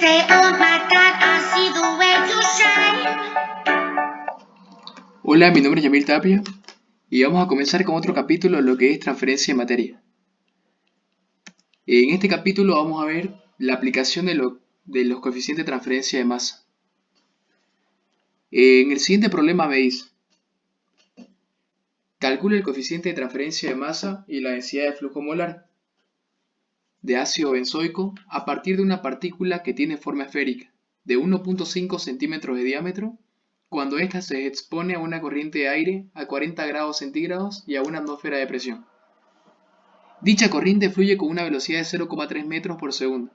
say, oh my God, I see the way you shine. Hola, mi nombre es Yamil Tapia y vamos a comenzar con otro capítulo de lo que es transferencia de materia. En este capítulo vamos a ver la aplicación de los coeficientes de transferencia de masa. En el siguiente problema me dice: calcula el coeficiente de transferencia de masa y la densidad de flujo molar de ácido benzoico a partir de una partícula que tiene forma esférica de 1.5 centímetros de diámetro cuando ésta se expone a una corriente de aire a 40 grados centígrados y a una atmósfera de presión. Dicha corriente fluye con una velocidad de 0,3 metros por segundo.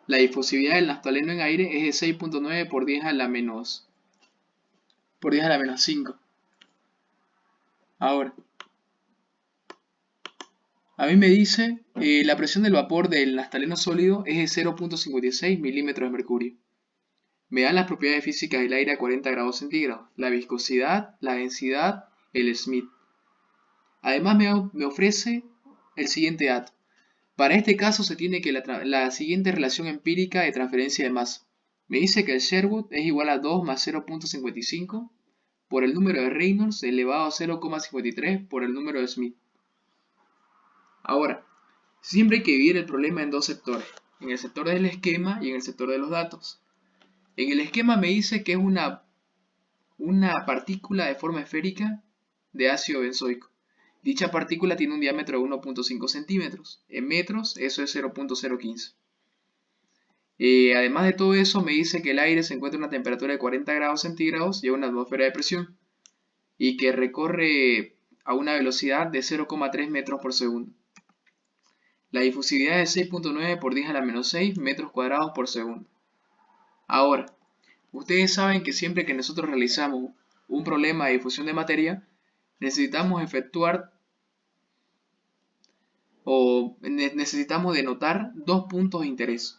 La difusividad del naftaleno en aire es de 6.9 por 10 a la menos 5. Ahora, a mí me dice la presión del vapor del naftaleno sólido es de 0.56 milímetros de mercurio. Me dan las propiedades físicas del aire a 40 grados centígrados, la viscosidad, la densidad, el Smith. Además me ofrece el siguiente dato. Para este caso se tiene que la siguiente relación empírica de transferencia de masa. Me dice que el Sherwood es igual a 2 más 0.55 por el número de Reynolds elevado a 0,53 por el número de Smith. Ahora, siempre hay que dividir el problema en dos sectores, en el sector del esquema y en el sector de los datos. En el esquema me dice que es una partícula de forma esférica de ácido benzoico. Dicha partícula tiene un diámetro de 1.5 centímetros. En metros, eso es 0.015. Además de todo eso, me dice que el aire se encuentra a una temperatura de 40 grados centígrados y a una atmósfera de presión, y que recorre a una velocidad de 0,3 metros por segundo. La difusividad es 6.9 por 10 a la menos 6 metros cuadrados por segundo. Ahora, ustedes saben que siempre que nosotros realizamos un problema de difusión de materia, necesitamos necesitamos denotar dos puntos de interés.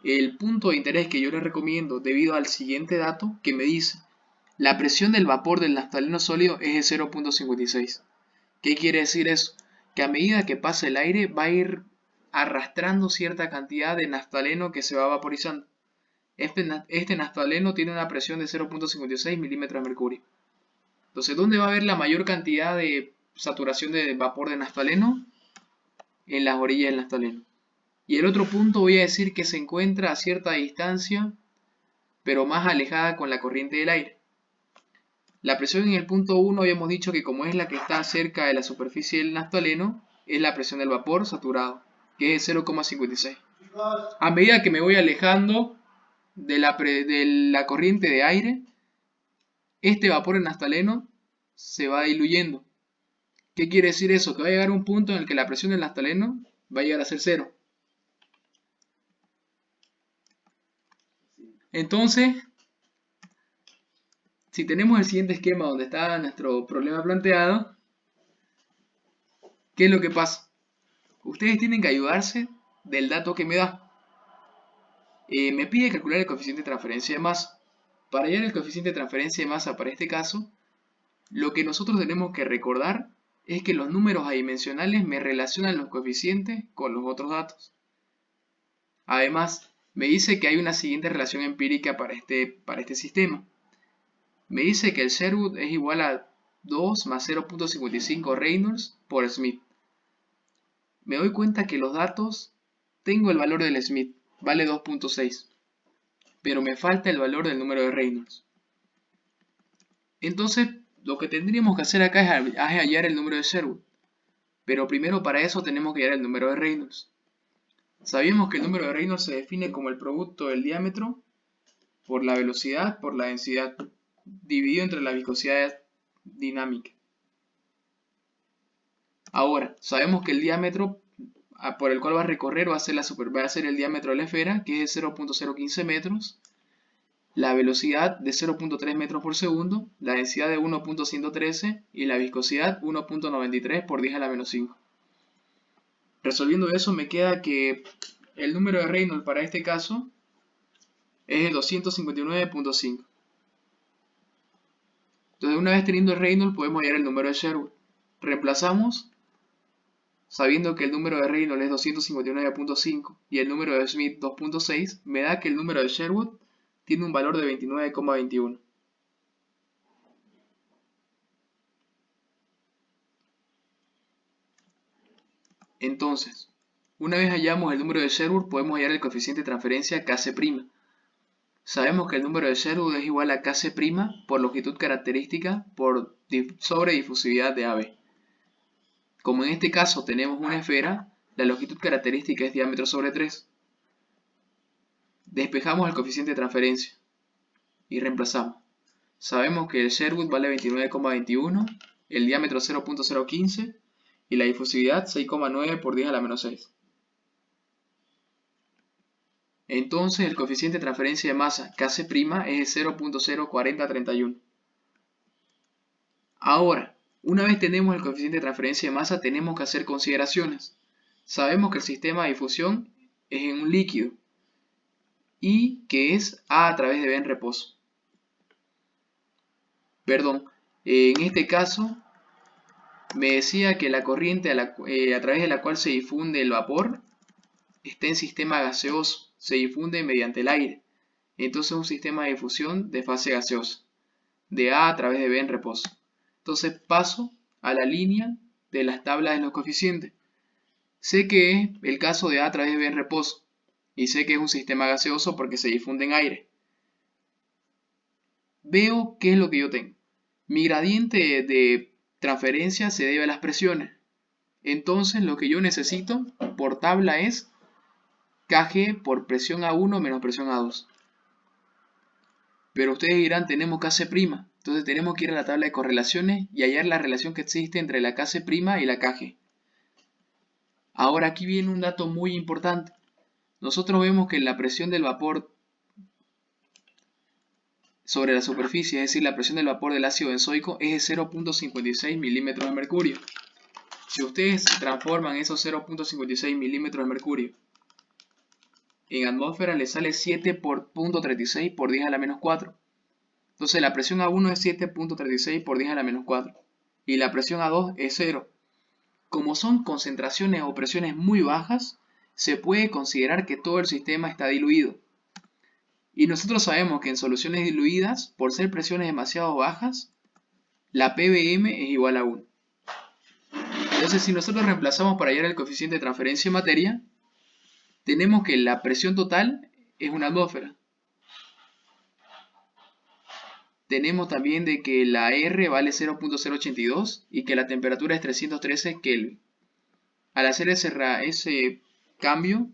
El punto de interés que yo les recomiendo debido al siguiente dato que me dice: la presión del vapor del naftaleno sólido es de 0.56. ¿Qué quiere decir eso? Que a medida que pasa el aire va a ir arrastrando cierta cantidad de naftaleno que se va vaporizando. Este naftaleno tiene una presión de 0.56 milímetros de mercurio. Entonces, ¿dónde va a haber la mayor cantidad de saturación de vapor de naftaleno? En las orillas del naftaleno. Y el otro punto voy a decir que se encuentra a cierta distancia, pero más alejada con la corriente del aire. La presión en el punto 1 habíamos dicho que como es la que está cerca de la superficie del naftaleno, es la presión del vapor saturado, que es 0,56. A medida que me voy alejando de la corriente de aire, este vapor en naftaleno se va diluyendo. ¿Qué quiere decir eso? Que va a llegar un punto en el que la presión del naftaleno va a llegar a ser cero. Entonces, si tenemos el siguiente esquema donde está nuestro problema planteado, ¿qué es lo que pasa? Ustedes tienen que ayudarse del dato que me da. Me pide calcular el coeficiente de transferencia de masa. Para hallar el coeficiente de transferencia de masa para este caso, lo que nosotros tenemos que recordar es que los números adimensionales me relacionan los coeficientes con los otros datos. Además, me dice que hay una siguiente relación empírica para este sistema. Me dice que el Sherwood es igual a 2 más 0.55 Reynolds por Smith. Me doy cuenta que los datos, tengo el valor del Smith, vale 2.6, pero me falta el valor del número de Reynolds. Entonces, lo que tendríamos que hacer acá es hallar el número de Sherwood, pero primero para eso tenemos que hallar el número de Reynolds. Sabemos que el número de Reynolds se define como el producto del diámetro por la velocidad por la densidad, dividido entre la viscosidad dinámica. Ahora, sabemos que el diámetro por el cual va a recorrer va a ser el diámetro de la esfera, que es de 0.015 metros, la velocidad de 0.3 metros por segundo, la densidad de 1.113 y la viscosidad 1.93 por 10 a la menos 5. Resolviendo eso me queda que el número de Reynolds para este caso es el 259.5. Entonces, una vez teniendo el Reynolds podemos hallar el número de Sherwood. Reemplazamos sabiendo que el número de Reynolds es 259.5 y el número de Smith 2.6, me da que el número de Sherwood tiene un valor de 29,21. Entonces, una vez hallamos el número de Sherwood, podemos hallar el coeficiente de transferencia Kc'. Sabemos que el número de Sherwood es igual a Kc' por longitud característica sobre difusividad de AB. Como en este caso tenemos una esfera, la longitud característica es diámetro sobre 3. Despejamos el coeficiente de transferencia y reemplazamos. Sabemos que el Sherwood vale 29,21, el diámetro 0.015 y la difusividad 6,9 por 10 a la menos 6. Entonces el coeficiente de transferencia de masa Kc' es de 0.04031. Ahora, una vez tenemos el coeficiente de transferencia de masa, tenemos que hacer consideraciones. Sabemos que el sistema de difusión es en un líquido y que es A a través de B en reposo. Perdón, en este caso me decía que la corriente a través de la cual se difunde el vapor está en sistema gaseoso, se difunde mediante el aire. Entonces es un sistema de difusión de fase gaseosa, de A a través de B en reposo. Entonces paso a la línea de las tablas de los coeficientes. Sé que es el caso de A a través de B en reposo, y sé que es un sistema gaseoso porque se difunde en aire. Veo qué es lo que yo tengo. Mi gradiente de transferencia se debe a las presiones. Entonces lo que yo necesito por tabla es Kg por presión A1 menos presión A2. Pero ustedes dirán, tenemos Kc', entonces tenemos que ir a la tabla de correlaciones y hallar la relación que existe entre la Kc' y la Kg. Ahora aquí viene un dato muy importante. Nosotros vemos que la presión del vapor sobre la superficie, es decir, la presión del vapor del ácido benzoico, es de 0.56 milímetros de mercurio. Si ustedes transforman esos 0.56 milímetros de mercurio en atmósfera, les sale 7.36 por 10 a la menos 4. Entonces la presión A1 es 7.36 por 10 a la menos 4 y la presión A2 es 0. Como son concentraciones o presiones muy bajas, se puede considerar que todo el sistema está diluido. Y nosotros sabemos que en soluciones diluidas, por ser presiones demasiado bajas, la PBM es igual a 1. Entonces si nosotros reemplazamos para hallar el coeficiente de transferencia de materia, tenemos que la presión total es una atmósfera. Tenemos también de que la R vale 0.082 y que la temperatura es 313 Kelvin. Al hacer ese cambio,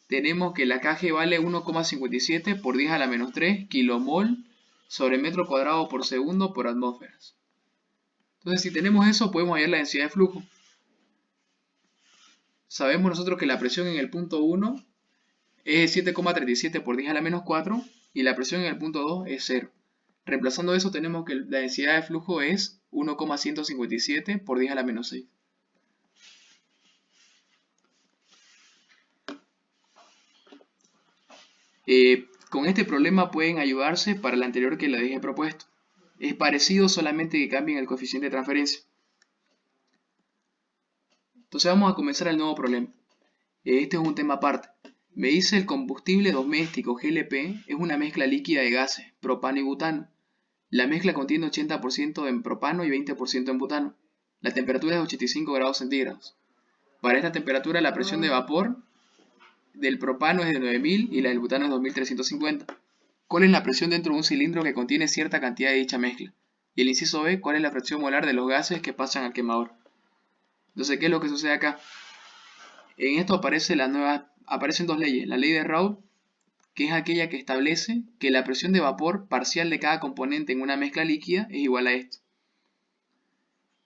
tenemos que la Kg vale 1,57 por 10 a la menos 3 kilomol sobre metro cuadrado por segundo por atmósferas. Entonces si tenemos eso, podemos hallar la densidad de flujo. Sabemos nosotros que la presión en el punto 1 es 7,37 por 10 a la menos 4 y la presión en el punto 2 es 0. Reemplazando eso tenemos que la densidad de flujo es 1,157 por 10 a la menos 6. Con este problema pueden ayudarse para el anterior que les dejé propuesto. Es parecido, solamente que cambien el coeficiente de transferencia. Entonces vamos a comenzar el nuevo problema. Este es un tema aparte. Me dice el combustible doméstico GLP es una mezcla líquida de gases, propano y butano. La mezcla contiene 80% en propano y 20% en butano. La temperatura es de 85 grados centígrados. Para esta temperatura la presión de vapor del propano es de 9000 y la del butano es 2350. ¿Cuál es la presión dentro de un cilindro que contiene cierta cantidad de dicha mezcla? Y el inciso B, ¿cuál es la fracción molar de los gases que pasan al quemador? Entonces, ¿qué es lo que sucede acá? En esto aparecen dos leyes. La ley de Raoult, que es aquella que establece que la presión de vapor parcial de cada componente en una mezcla líquida es igual a esto.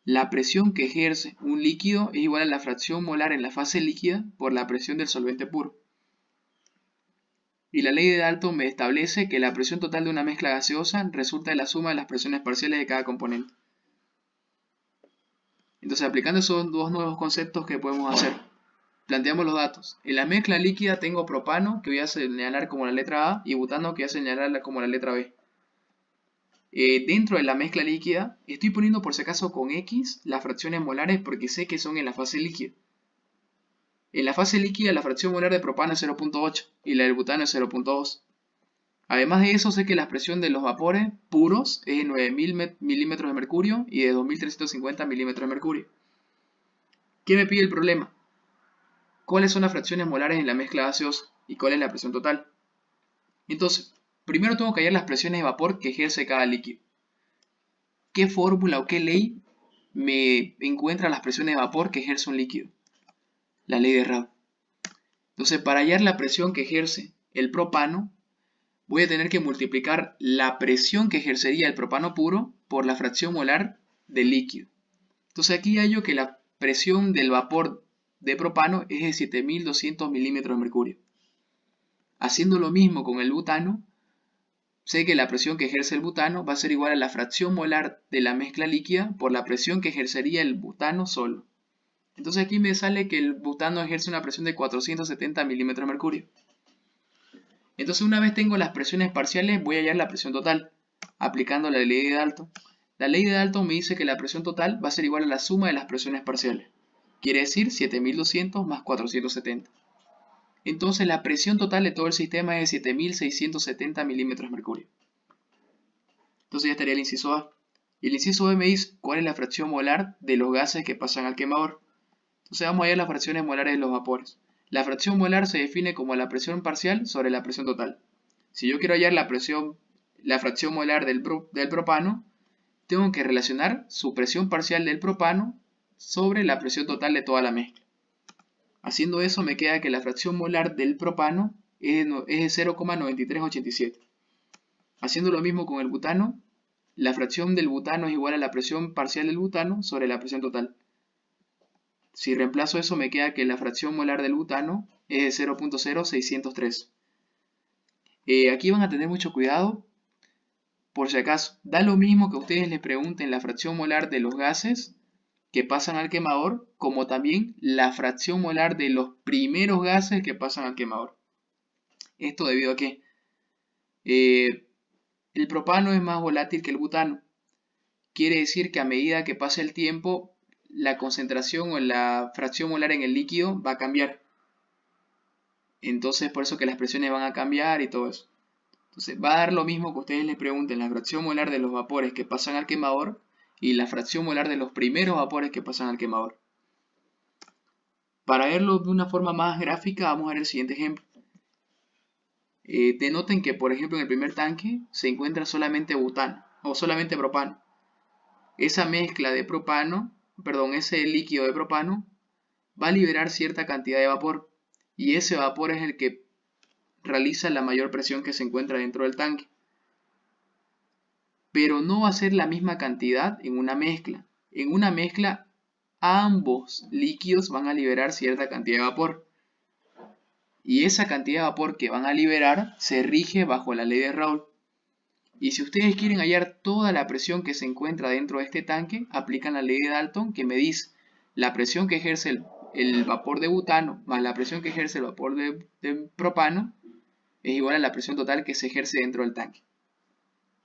La presión que ejerce un líquido es igual a la fracción molar en la fase líquida por la presión del solvente puro. Y la ley de Dalton me establece que la presión total de una mezcla gaseosa resulta de la suma de las presiones parciales de cada componente. Entonces, aplicando esos dos nuevos conceptos, ¿qué podemos hacer? Planteamos los datos. En la mezcla líquida tengo propano, que voy a señalar como la letra A, y butano, que voy a señalar como la letra B. Dentro de la mezcla líquida, estoy poniendo por si acaso con X las fracciones molares porque sé que son en la fase líquida. En la fase líquida la fracción molar de propano es 0.8 y la del butano es 0.2. Además de eso, sé que la presión de los vapores puros es de 9000 milímetros de mercurio y de 2350 milímetros de mercurio. ¿Qué me pide el problema? ¿Cuáles son las fracciones molares en la mezcla gaseosa y cuál es la presión total? Entonces, primero tengo que hallar las presiones de vapor que ejerce cada líquido. ¿Qué fórmula o qué ley me encuentra las presiones de vapor que ejerce un líquido? La ley de Raoult. Entonces, para hallar la presión que ejerce el propano, voy a tener que multiplicar la presión que ejercería el propano puro por la fracción molar del líquido. Entonces aquí hallo que la presión del vapor de propano es de 7200 milímetros de mercurio. Haciendo lo mismo con el butano, sé que la presión que ejerce el butano va a ser igual a la fracción molar de la mezcla líquida por la presión que ejercería el butano solo. Entonces aquí me sale que el butano ejerce una presión de 470 milímetros de mercurio. Entonces una vez tengo las presiones parciales, voy a hallar la presión total, aplicando la ley de Dalton. La ley de Dalton me dice que la presión total va a ser igual a la suma de las presiones parciales. Quiere decir 7200 más 470. Entonces la presión total de todo el sistema es de 7670 milímetros de mercurio. Entonces ya estaría el inciso A. Y el inciso B me dice cuál es la fracción molar de los gases que pasan al quemador. Entonces vamos a hallar las fracciones molares de los vapores. La fracción molar se define como la presión parcial sobre la presión total. Si yo quiero hallar la fracción molar del propano, tengo que relacionar su presión parcial del propano sobre la presión total de toda la mezcla. Haciendo eso me queda que la fracción molar del propano es de 0,9387. Haciendo lo mismo con el butano, la fracción del butano es igual a la presión parcial del butano sobre la presión total. Si reemplazo eso me queda que la fracción molar del butano es de 0.0603. Aquí van a tener mucho cuidado, por si acaso. Da lo mismo que ustedes les pregunten la fracción molar de los gases que pasan al quemador, como también la fracción molar de los primeros gases que pasan al quemador. Esto debido a que el propano es más volátil que el butano. Quiere decir que a medida que pase el tiempo, la concentración o la fracción molar en el líquido va a cambiar. Entonces por eso que las presiones van a cambiar y todo eso. Entonces va a dar lo mismo que ustedes les pregunten la fracción molar de los vapores que pasan al quemador y la fracción molar de los primeros vapores que pasan al quemador. Para verlo de una forma más gráfica vamos a ver el siguiente ejemplo. Denoten que por ejemplo en el primer tanque se encuentra solamente butano o solamente propano. Esa mezcla de propano, ese líquido de propano va a liberar cierta cantidad de vapor y ese vapor es el que realiza la mayor presión que se encuentra dentro del tanque. Pero no va a ser la misma cantidad en una mezcla. En una mezcla ambos líquidos van a liberar cierta cantidad de vapor. Y esa cantidad de vapor que van a liberar se rige bajo la ley de Raoult. Y si ustedes quieren hallar toda la presión que se encuentra dentro de este tanque, aplican la ley de Dalton que me dice la presión que ejerce el vapor de butano más la presión que ejerce el vapor de propano es igual a la presión total que se ejerce dentro del tanque.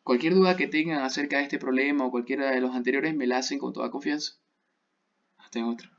Cualquier duda que tengan acerca de este problema o cualquiera de los anteriores me la hacen con toda confianza. Hasta en otra.